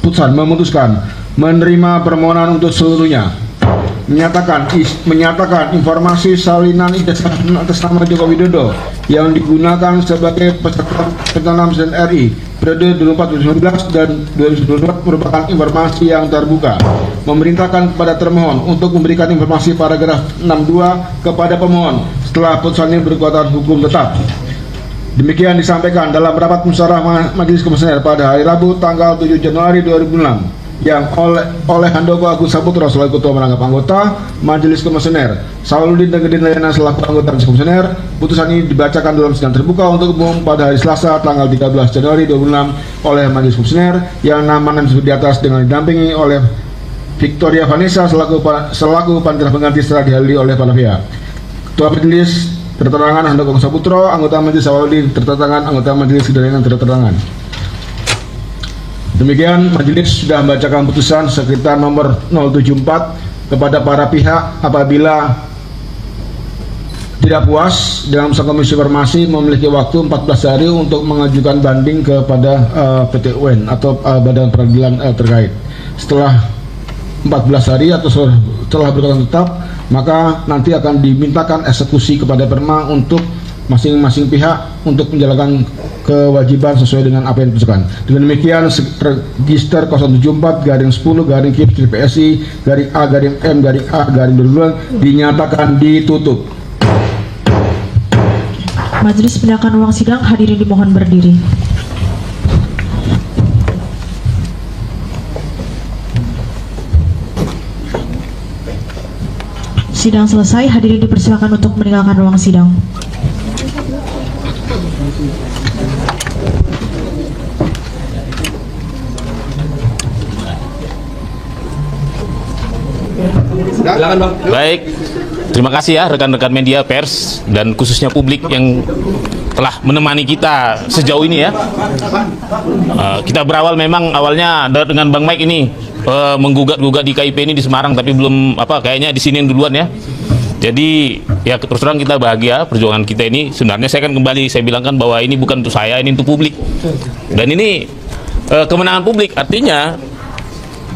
putusan memutuskan menerima permohonan untuk seluruhnya, menyatakan informasi salinan ijazah atas nama Joko Widodo yang digunakan sebagai peserta pencalonan presiden RI periode 2014-2019 dan 2024 merupakan informasi yang terbuka. Memerintahkan kepada termohon untuk memberikan informasi paragraf 62 kepada pemohon setelah putusan ini berkekuatan hukum tetap. Demikian disampaikan dalam rapat musyawarah Majelis Komisioner pada hari Rabu tanggal 7 Januari 2006 yang oleh Handoko Agus Saputra selaku Ketua Merangkap Anggota Majelis Komisioner, Sauludin Tegedin Layana selaku Anggota Majelis Komisioner. Putusan ini dibacakan dalam sidang terbuka untuk umum pada hari Selasa tanggal 13 Januari 2006 oleh Majelis Komisioner yang namanya disebut di atas dengan didampingi oleh Victoria Vanessa selaku panitia pengganti setelah dihadiri oleh para pihak. Ketua Majelis terterangan Handoko Agus Saputra, anggota Majelis Sauludin terterangan, anggota Majelis Layana terterangan. Demikian majelis sudah membacakan putusan sekitar nomor 074 kepada para pihak apabila tidak puas dengan putusan Komisi Informasi memiliki waktu 14 hari untuk mengajukan banding kepada PT UN atau badan peradilan terkait. Setelah 14 hari atau setelah berkekuatan tetap, maka nanti akan dimintakan eksekusi kepada Perma untuk masing-masing pihak untuk menjalankan kewajiban sesuai dengan apa yang diputuskan. Dengan demikian register 074-10-KIP-PSI-A-M-A-20 dinyatakan ditutup. Majelis menyatakan ruang sidang, hadirin dimohon berdiri. Sidang selesai, hadirin dipersilakan untuk meninggalkan ruang sidang. Silakan Bang. Baik, terima kasih ya rekan-rekan media pers dan khususnya publik yang telah menemani kita sejauh ini ya. Kita berawal memang awalnya dengan Bang Mike ini menggugat-gugat di KIP ini di Semarang, tapi belum kayaknya di sini duluan ya. Jadi ya terus terang kita bahagia perjuangan kita ini. Sebenarnya saya bilangkan bahwa ini bukan untuk saya, ini untuk publik. Dan ini kemenangan publik, artinya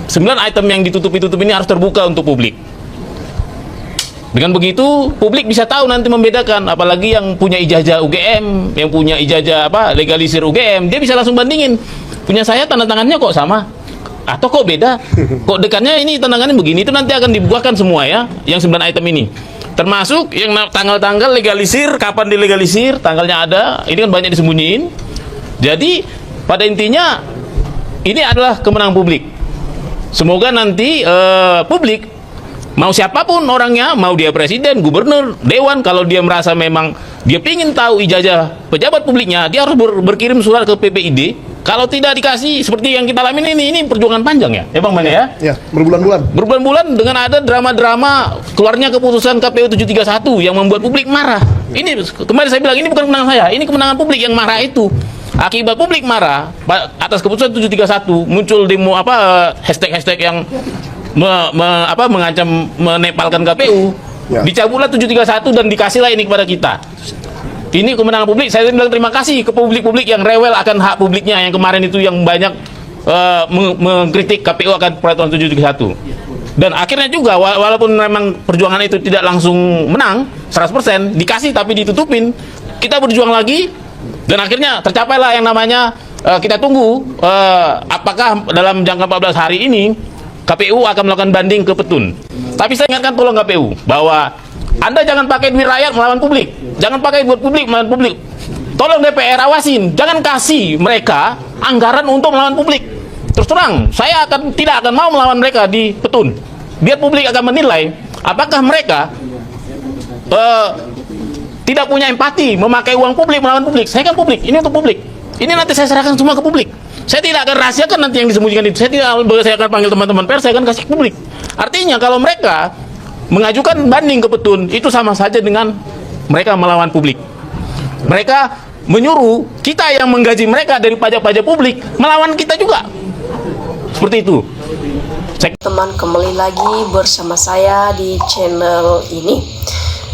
9 item yang ditutup ini harus terbuka untuk publik. Dengan begitu publik bisa tahu nanti membedakan, apalagi yang punya ijazah UGM, yang punya ijazah legalisir UGM, dia bisa langsung bandingin. Punya saya tanda tangannya kok sama, atau kok beda, kok dekatnya ini tanda tangannya begini. Itu nanti akan dibukakan semua ya, yang 9 item ini. Termasuk yang tanggal-tanggal legalisir, kapan dilegalisir, tanggalnya ada, ini kan banyak disembunyiin. Jadi pada intinya ini adalah kemenangan publik. Semoga nanti publik, mau siapapun orangnya, mau dia presiden, gubernur, dewan, kalau dia merasa memang dia ingin tahu ijazah pejabat publiknya, dia harus berkirim surat ke PPID. Kalau tidak dikasih seperti yang kita alami ini perjuangan panjang ya Bang Mane ya? Ya, berbulan-bulan dengan ada drama-drama keluarnya keputusan KPU 731 yang membuat publik marah. Ini kemarin saya bilang ini bukan kemenangan saya, ini kemenangan publik yang marah itu. Akibat publik marah atas keputusan 731, muncul demo hashtag yang mengancam menepalkan KPU. Ya. Dicabutlah 731 dan dikasihlah ini kepada kita. Ini kemenangan publik. Saya bilang terima kasih ke publik-publik yang rewel akan hak publiknya, yang kemarin itu yang banyak mengkritik KPU akan peraturan 731. Dan akhirnya juga walaupun memang perjuangan itu tidak langsung menang 100%, dikasih tapi ditutupin, kita berjuang lagi dan akhirnya tercapailah yang namanya kita tunggu apakah dalam jangka 14 hari ini KPU akan melakukan banding ke Petun. Tapi saya ingatkan tolong KPU bahwa Anda jangan pakai duit rakyat melawan publik. Jangan pakai buat publik melawan publik. Tolong DPR awasin, jangan kasih mereka anggaran untuk melawan publik. Terus terang, saya tidak akan mau melawan mereka di Petun. Biar publik akan menilai apakah mereka tidak punya empati memakai uang publik melawan publik. Saya kan publik, ini untuk publik. Ini nanti saya serahkan semua ke publik. Saya tidak akan rahasiakan nanti yang disembunyikan itu. Saya akan panggil teman-teman pers, saya akan kasih ke publik. Artinya kalau mereka mengajukan banding ke Petun, itu sama saja dengan mereka melawan publik. Mereka menyuruh kita yang menggaji mereka dari pajak-pajak publik melawan kita juga. Seperti itu. Teman, kembali lagi bersama saya di channel ini.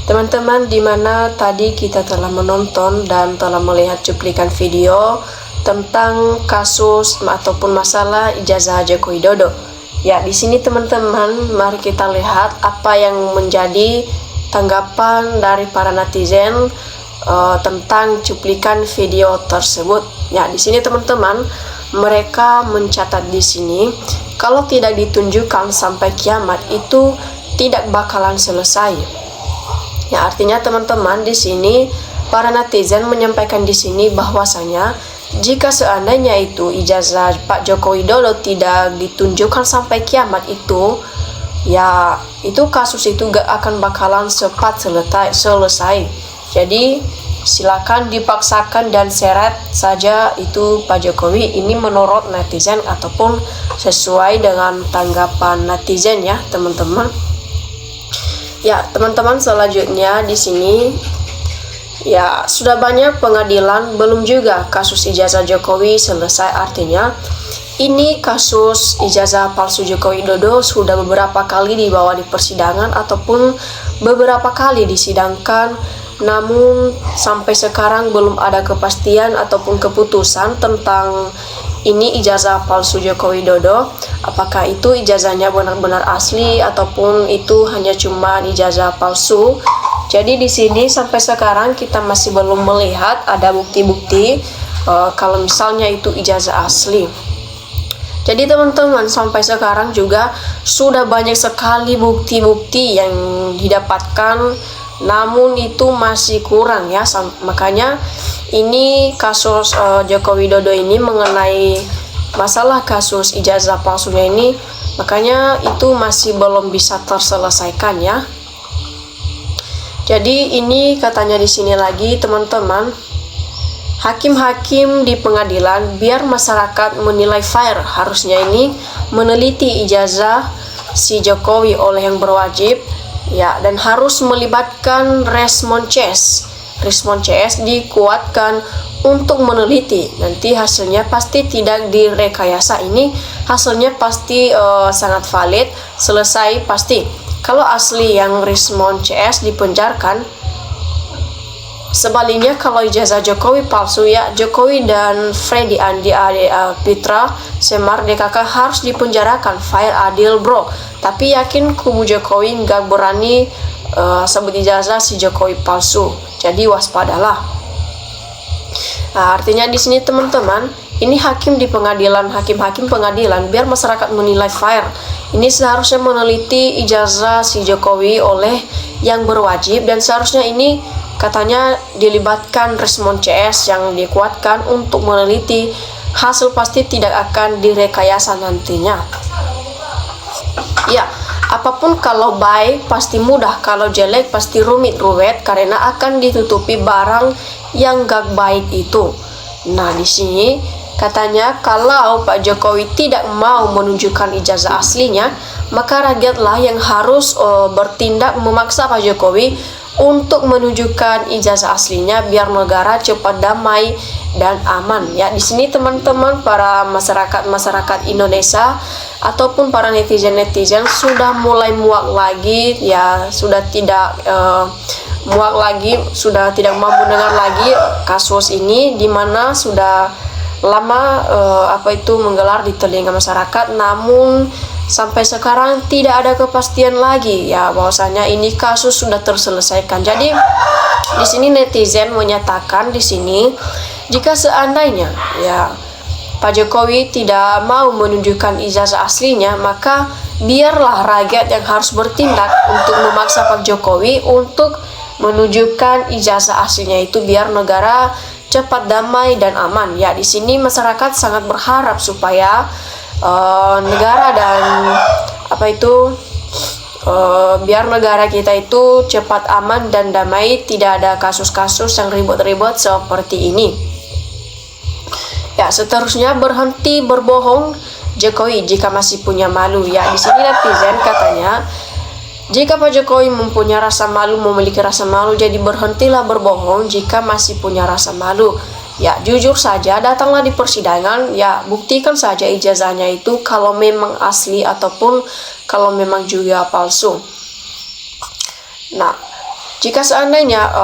Teman-teman, dimana tadi kita telah menonton dan telah melihat cuplikan video tentang kasus ataupun masalah ijazah Joko Widodo. Ya, di sini teman-teman, mari kita lihat apa yang menjadi tanggapan dari para netizen tentang cuplikan video tersebut. Ya, di sini teman-teman, mereka mencatat di sini kalau tidak ditunjukkan sampai kiamat itu tidak bakalan selesai. Ya, artinya teman-teman, di sini para netizen menyampaikan di sini bahwasanya jika seandainya itu ijazah Pak Joko Widodo tidak ditunjukkan sampai kiamat itu, ya itu kasus itu gak akan bakalan cepat selesai. Jadi silakan dipaksakan dan seret saja itu Pak Jokowi. Ini menurut netizen ataupun sesuai dengan tanggapan netizen ya teman-teman. Ya teman-teman, selanjutnya di sini ya sudah banyak pengadilan, belum juga kasus ijazah Jokowi selesai. Artinya ini kasus ijazah palsu Joko Widodo sudah beberapa kali dibawa di persidangan ataupun beberapa kali disidangkan, namun sampai sekarang belum ada kepastian ataupun keputusan tentang ini ijazah palsu Joko Widodo. Apakah itu ijazahnya benar-benar asli ataupun itu hanya cuma ijazah palsu. Jadi di sini sampai sekarang kita masih belum melihat ada bukti-bukti kalau misalnya itu ijazah asli. Jadi teman-teman, sampai sekarang juga sudah banyak sekali bukti-bukti yang didapatkan, namun itu masih kurang ya. Makanya ini kasus Joko Widodo ini mengenai masalah kasus ijazah palsunya ini, makanya itu masih belum bisa terselesaikan ya. Jadi ini katanya di sini lagi teman-teman, hakim-hakim di pengadilan biar masyarakat menilai fair, harusnya ini meneliti ijazah si Jokowi oleh yang berwajib ya, dan harus melibatkan Resmon CS. Resmon CS dikuatkan untuk meneliti, nanti hasilnya pasti tidak direkayasa. Ini hasilnya pasti sangat valid, selesai pasti. Kalau asli yang Resmon CS dipenjarkan, sebaliknya kalau ijazah Jokowi palsu ya, Jokowi dan Freddy Andi Pitra Semar DKK harus dipenjarakan. Fair adil bro. Tapi yakin kubu Jokowi nggak berani sebut ijazah si Jokowi palsu. Jadi waspadalah. Nah, artinya di sini teman-teman, ini hakim di pengadilan, hakim-hakim pengadilan biar masyarakat menilai fair. Ini seharusnya meneliti ijazah si Jokowi oleh yang berwajib, dan seharusnya ini katanya dilibatkan Resmon CS yang dikuatkan untuk meneliti. Hasil pasti tidak akan direkayasa nantinya. Ya, apapun kalau baik pasti mudah, kalau jelek pasti rumit-ruwet karena akan ditutupi barang yang gak baik itu. Nah, di sini katanya kalau Pak Jokowi tidak mau menunjukkan ijazah aslinya, maka rakyatlah yang harus bertindak memaksa Pak Jokowi untuk menunjukkan ijazah aslinya biar negara cepat damai dan aman. Ya, di sini teman-teman, para masyarakat Indonesia ataupun para netizen sudah mulai muak lagi ya, sudah tidak muak lagi, sudah tidak mau mendengar lagi kasus ini, dimana sudah lama menggelar di telinga masyarakat, namun sampai sekarang tidak ada kepastian lagi ya bahwasanya ini kasus sudah terselesaikan. Jadi di sini netizen menyatakan di sini, jika seandainya ya Pak Jokowi tidak mau menunjukkan ijazah aslinya, maka biarlah rakyat yang harus bertindak untuk memaksa Pak Jokowi untuk menunjukkan ijazah aslinya itu biar negara cepat damai dan aman. Ya, di sini masyarakat sangat berharap supaya negara dan biar negara kita itu cepat aman dan damai, tidak ada kasus-kasus yang ribut-ribut seperti ini. Ya, seterusnya berhenti berbohong Jokowi jika masih punya malu. Ya, di sini netizen katanya, jika Pak Jokowi mempunyai rasa malu, memiliki rasa malu, jadi berhentilah berbohong jika masih punya rasa malu. Ya, jujur saja, datanglah di persidangan, ya buktikan saja ijazahnya itu kalau memang asli ataupun kalau memang juga palsu. Nah, Jika seandainya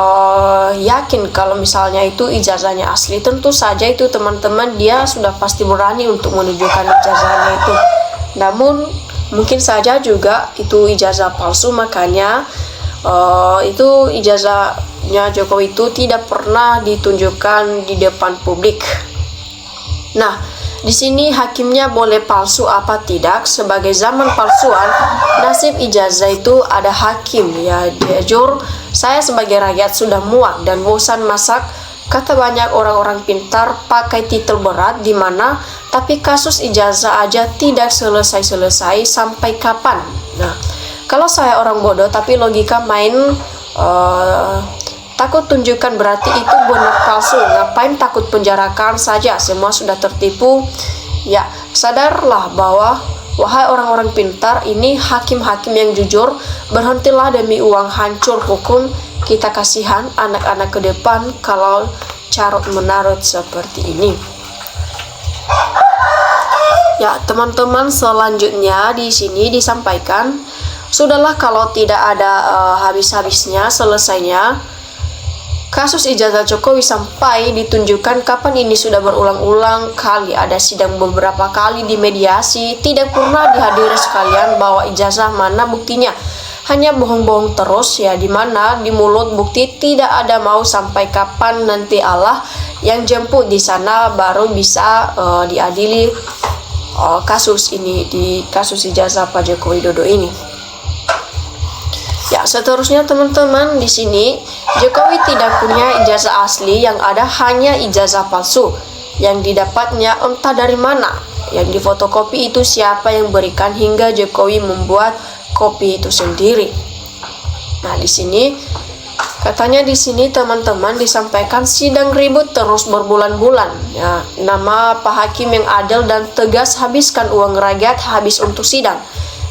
yakin kalau misalnya itu ijazahnya asli, tentu saja itu teman-teman dia sudah pasti berani untuk menunjukkan ijazahnya itu. Namun mungkin saja juga itu ijazah palsu, makanya itu ijazahnya Jokowi itu tidak pernah ditunjukkan di depan publik. Nah, di sini hakimnya boleh palsu apa tidak. Sebagai zaman palsuan, nasib ijazah itu ada hakim. Ya, jujur, saya sebagai rakyat sudah muak dan bosan masak. Kata banyak orang-orang pintar pakai titel berat di mana, tapi kasus ijazah aja tidak selesai-selesai sampai kapan. Nah, kalau saya orang bodoh tapi logika main, takut tunjukkan berarti itu benar palsu. Ngapain takut penjarakan saja, semua sudah tertipu. Ya, sadarlah bahwa wahai orang-orang pintar, ini hakim-hakim yang jujur, berhentilah demi uang hancur hukum. Kita kasihan anak-anak ke depan kalau carut menarut seperti ini. Ya, teman-teman, selanjutnya di sini disampaikan, sudahlah kalau tidak ada habis-habisnya selesainya kasus ijazah Jokowi sampai ditunjukkan. Kapan ini sudah berulang-ulang kali ada sidang, beberapa kali dimediasi, tidak pernah dihadiri sekalian. Bahwa ijazah mana buktinya, hanya bohong-bohong terus ya, dimana di mulut bukti tidak ada. Mau sampai kapan nanti Allah yang jemput di sana baru bisa diadili kasus ini, di kasus ijazah Pak Joko Widodo ini. Ya, seterusnya teman-teman, di sini Jokowi tidak punya ijazah asli, yang ada hanya ijazah palsu yang didapatnya entah dari mana. Yang difotokopi itu siapa yang berikan, hingga Jokowi membuat kopi itu sendiri. Nah, di sini katanya, di sini teman-teman disampaikan sidang ribut terus berbulan-bulan. Ya, nama Pak Hakim yang adil dan tegas, habiskan uang rakyat habis untuk sidang.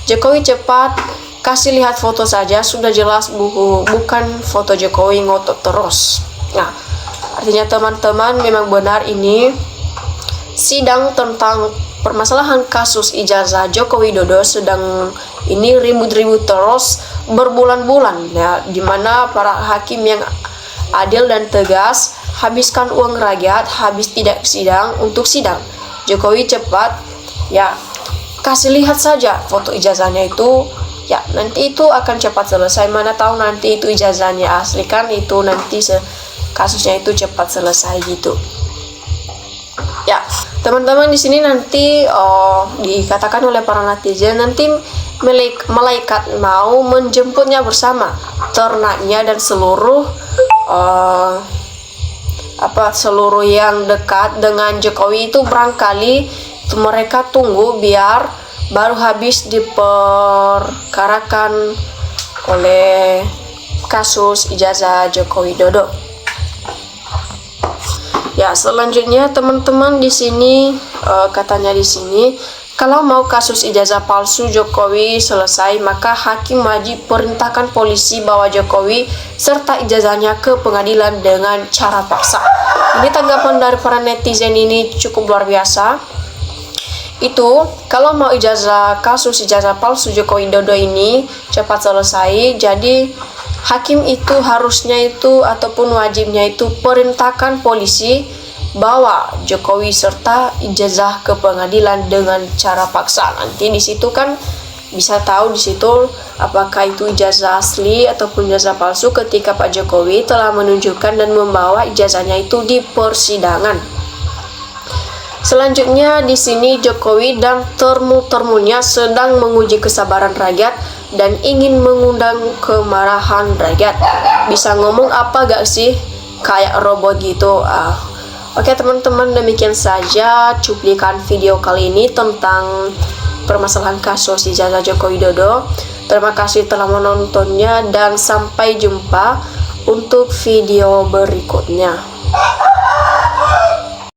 Jokowi cepat kasih lihat foto saja, sudah jelas bukan foto Jokowi ngotot terus. Nah, artinya teman-teman memang benar ini sidang tentang permasalahan kasus ijazah Joko Widodo sedang ini ribut-ribut terus berbulan-bulan ya, dimana para hakim yang adil dan tegas habiskan uang rakyat habis tidak sidang untuk sidang. Jokowi cepat ya kasih lihat saja foto ijazahnya itu. Ya, nanti itu akan cepat selesai. Mana tahu nanti itu ijazahnya asli kan, itu nanti kasusnya itu cepat selesai gitu. Ya, teman-teman, di sini nanti dikatakan oleh para netizen nanti malaikat mau menjemputnya bersama ternaknya dan seluruh seluruh yang dekat dengan Jokowi itu barangkali mereka tunggu biar baru habis diperkarakan oleh kasus ijazah Joko Widodo. Ya, selanjutnya teman-teman, di sini katanya di sini kalau mau kasus ijazah palsu Jokowi selesai, maka hakim wajib perintahkan polisi bawa Jokowi serta ijazahnya ke pengadilan dengan cara paksa. Ini tanggapan dari para netizen ini cukup luar biasa. Itu kalau mau kasus ijazah palsu Joko Widodo ini cepat selesai, jadi hakim itu harusnya itu ataupun wajibnya itu perintahkan polisi bawa Jokowi serta ijazah ke pengadilan dengan cara paksa. Nanti di situ kan bisa tahu di situ apakah itu ijazah asli ataupun ijazah palsu ketika Pak Jokowi telah menunjukkan dan membawa ijazahnya itu di persidangan. Selanjutnya di sini Jokowi dan termu-termunya sedang menguji kesabaran rakyat dan ingin mengundang kemarahan rakyat. Bisa ngomong apa gak sih? Kayak robot gitu. Oke teman-teman, demikian saja cuplikan video kali ini tentang permasalahan kasus ijazah Joko Widodo. Terima kasih telah menontonnya dan sampai jumpa untuk video berikutnya.